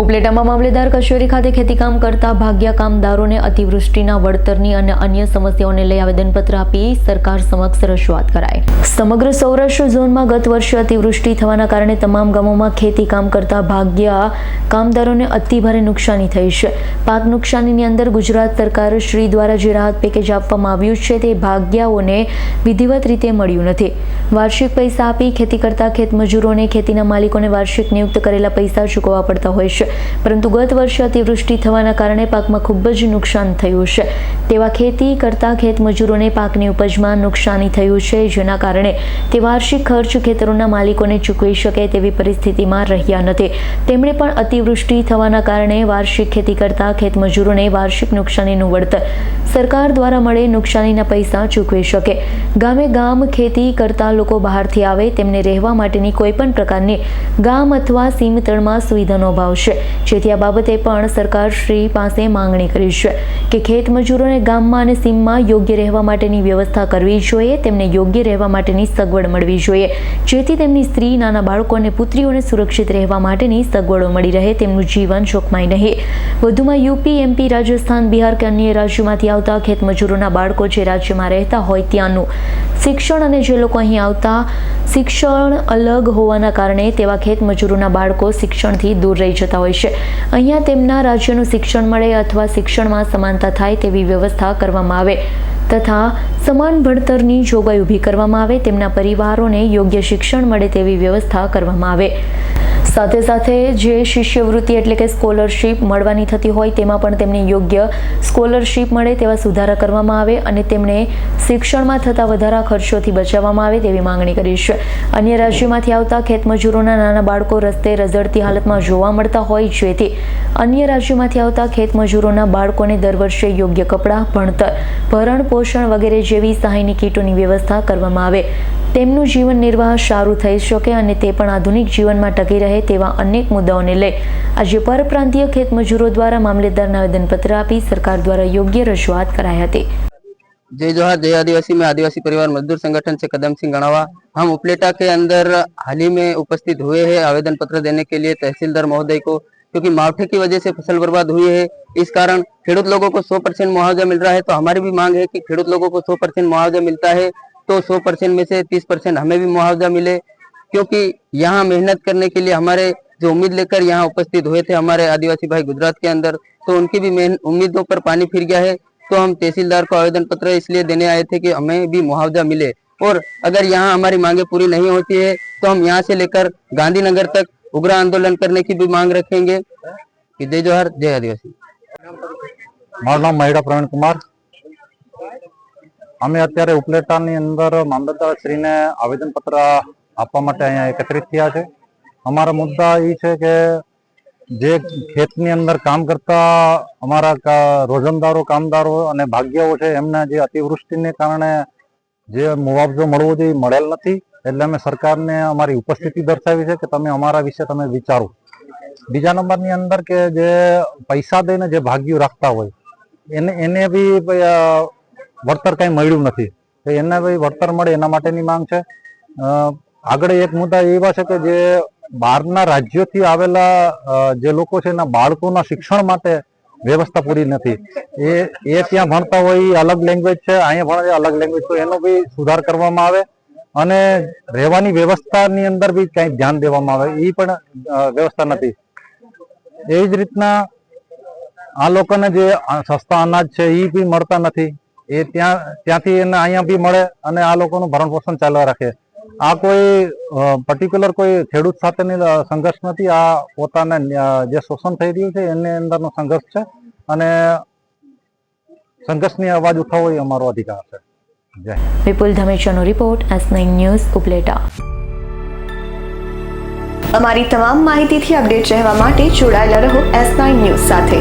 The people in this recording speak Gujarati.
ઉપલેટામાં મામલેદાર કચેરી ખાતે ખેતીકામ કરતા ભાગ્યા કામદારોને અતિવૃષ્ટિના વળતરની અને અન્ય સમસ્યાઓને લઈ આવેદનપત્ર આપી સરકાર સમક્ષ રજૂઆત કરાઈ। સમગ્ર સૌરાષ્ટ્ર ઝોનમાં ગત વર્ષે અતિવૃષ્ટિ થવાના કારણે તમામ ગામોમાં ખેતી કામ કરતા ભાગ્યા કામદારોને અતિભારે નુકસાની થઈ છે। પાક નુકસાનીની અંદર ગુજરાત સરકાર શ્રી દ્વારા જે રાહત પેકેજ આપવામાં આવ્યું છે તે ભાગ્યાઓને વિધિવત રીતે મળ્યું નથી। વાર્ષિક પૈસા આપી ખેતી કરતા ખેતમજૂરોને ખેતીના માલિકોને વાર્ષિક નિયુક્ત કરેલા પૈસા ચૂકવવા પડતા હોય છે, પરંતુ ગત વર્ષે અતિવૃષ્ટિ થવાના કારણે પાકમાં ખૂબ જ નુકસાન થયું છે। તેવા ખેતી કરતા ખેતમજૂરોને પાકની ઉપજમાં નુકસાની થયું છે, જેના કારણે તે વાર્ષિક ખર્ચ ખેતરોના માલિકોને ચૂકવી શકે તેવી પરિસ્થિતિમાં રહ્યા નથી। તેમણે પણ અતિવૃષ્ટિ થવાના કારણે વાર્ષિક ખેતી કરતા ખેતમજૂરોને વાર્ષિક નુકસાનીનું વળતર સરકાર દ્વારા મળે, નુકસાનીના પૈસા ચૂકવી શકે। ગામે ગામ ખેતી કરતા લોકો બહારથી આવે, તેમને રહેવા માટેની કોઈ પણ પ્રકારની ગામ અથવા સીમતળમાં સુવિધાનો અભાવ છે, જેથી આ બાબતે પણ સરકાર શ્રી પાસે માંગણી કરી છે કે ખેતમજૂરોને ગામમાં અને સીમમાં યોગ્ય રહેવા માટેની વ્યવસ્થા કરવી જોઈએ, તેમને યોગ્ય રહેવા માટેની સગવડ મળવી જોઈએ, જેથી તેમની સ્ત્રી, નાના બાળકો અને પુત્રીઓને સુરક્ષિત રહેવા માટેની સગવડો મળી રહે, તેમનું જીવન જોખમાય નહીં। વધુમાં યુપી, એમપી, રાજસ્થાન, બિહાર કે અન્ય રાજ્યોમાંથી આવતા ખેતમજૂરોના બાળકો જે રાજ્યમાં રહેતા હોય ત્યાંનું શિક્ષણ અને જે લોકો અહીં આવતા શિક્ષણ અલગ હોવાના કારણે તેવા ખેતમજૂરોના બાળકો શિક્ષણથી દૂર રહી જતા હોય છે। અહીંયા તેમના રાજ્યનું શિક્ષણ મળે અથવા શિક્ષણમાં સમાનતા થાય તેવી વ્યવસ્થા કરવામાં આવે તથા સમાન ભણતરની જોગવાઈ ઊભી કરવામાં આવે, તેમના પરિવારોને યોગ્ય શિક્ષણ મળે તેવી વ્યવસ્થા કરવામાં આવે। સાથે સાથે જે શિષ્યવૃત્તિ એટલે કે સ્કોલરશીપ મળવાની થતી હોય તેમાં પણ તેમને યોગ્ય સ્કોલરશીપ મળે તેવા સુધારા કરવામાં આવે અને તેમને શિક્ષણમાં થતા વધારા ખર્ચોથી બચાવવામાં આવે તેવી માંગણી કરી છે। અન્ય રાજ્યોમાંથી આવતા ખેતમજૂરોના નાના બાળકો રસ્તે રઝળતી હાલતમાં જોવા મળતા હોય, જેથી અન્ય રાજ્યોમાંથી આવતા ખેતમજૂરોના બાળકોને દર વર્ષે યોગ્ય કપડાં, ભણતર, ભરણ પોષણ વગેરે જેવી સહાયની કીટોની વ્યવસ્થા કરવામાં આવે, તેમનું જીવન નિર્વાહ સારું થઈ શકે અને તે પણ આધુનિક જીવનમાં ટકી રહે તેવા અનેક મુદ્દાઓને લઈ આજે પરપ્રાંતીય ખેતમજૂરો દ્વારા મામલેદારને આવેદનપત્ર આપી સરકાર દ્વારા યોગ્ય રજૂઆત કરાઈ હતી। जय जोहार, जय आदिवासी। मैं आदिवासी परिवार मजदूर संगठन से कदम सिंह गणावा। हम उपलेटा के अंदर हाल ही में उपस्थित हुए हैं आवेदन पत्र देने के लिए तहसीलदार महोदय को, क्योंकि मावठे की वजह से फसल बर्बाद हुई है। इस कारण खेडूत लोगों को 100% मुआवजा मिल रहा है, तो हमारी भी मांग है कि खेडूत लोगों को 100% मुआवजा मिलता है तो 100% में से 30% हमें भी मुआवजा मिले, क्योंकि यहाँ मेहनत करने के लिए हमारे जो उम्मीद लेकर यहाँ उपस्थित हुए थे हमारे आदिवासी भाई गुजरात के अंदर, तो उनकी भी उम्मीदों पर पानी फिर गया है। तो हम तहसीलदार को आवेदन पत्र इसलिए देने आए थे कि हमें भी मुआवजा मिले, और अगर यहाँ हमारी मांगे पूरी नहीं होती है तो हम यहाँ से लेकर गांधीनगर तक उग्र आंदोलन करने की भी मांग रखेंगे। जय जोहार, जय आदिवासी। મારું નામ મહિડા પ્રવીણ કુમાર। અમે અત્યારે ઉપલેટાની અંદર મામલતદાર શ્રીને આવેદનપત્ર આપવા માટે અહીંયા એકત્રિત થયા છે। અમારા મુદ્દા એ છે કે જે ખેતની અંદર કામ કરતા અમારા રોજંદારો, કામદારો અને ભાગ્યાઓ છે એમને જે અતિવૃષ્ટિને કારણે જે મુઆવજો મળવો જોઈએ મળેલ નથી, એટલે અમે સરકારને અમારી ઉપસ્થિતિ દર્શાવી છે કે તમે અમારા વિશે તમે વિચારો। બીજા નંબરની અંદર કે જે પૈસા દઈને જે ભાગ્યું રાખતા હોય એને બી વળતર કંઈ મળ્યું નથી, તો એને બી વળતર મળે એના માટેની માંગ છે। આગળ એક મુદ્દા એવા છે કે જે બહારના રાજ્યોથી આવેલા જે લોકો છે એના બાળકોના શિક્ષણ માટે વ્યવસ્થા પૂરી નથી। એ ત્યાં ભણતા હોય એ અલગ લેંગ્વેજ છે, અહીંયા ભણે અલગ લેંગ્વેજ, તો એનો બી સુધાર કરવામાં આવે અને રહેવાની વ્યવસ્થાની અંદર બી કંઈ ધ્યાન દેવામાં આવે, એ પણ વ્યવસ્થા નથી। એ જ રીતના આ લોકોને જે સસ્તા અનાજ છે એ બી મળતા નથી, એ ત્યાંથી એને અહીંયા બી મળે અને આ લોકોનું ભરણ પોષણ ચાલવા રાખે। આ કોઈ પર્ટિક્યુલર કોઈ ખેડૂત સાથેની સંઘર્ષ નથી, આ પોતાને જે શોષણ થઈ રહ્યું છે એની અંદરનો સંઘર્ષ છે અને સંઘર્ષની અવાજ ઉઠાવવો એ અમારો અધિકાર છે। જય। વિપુલ ધમેચાનો રિપોર્ટ, S9 ન્યૂઝ, ઉપલેટા। અમારી તમામ માહિતીથી અપડેટ રહેવા માટે જોડાયેલા રહો S9 ન્યૂઝ સાથે।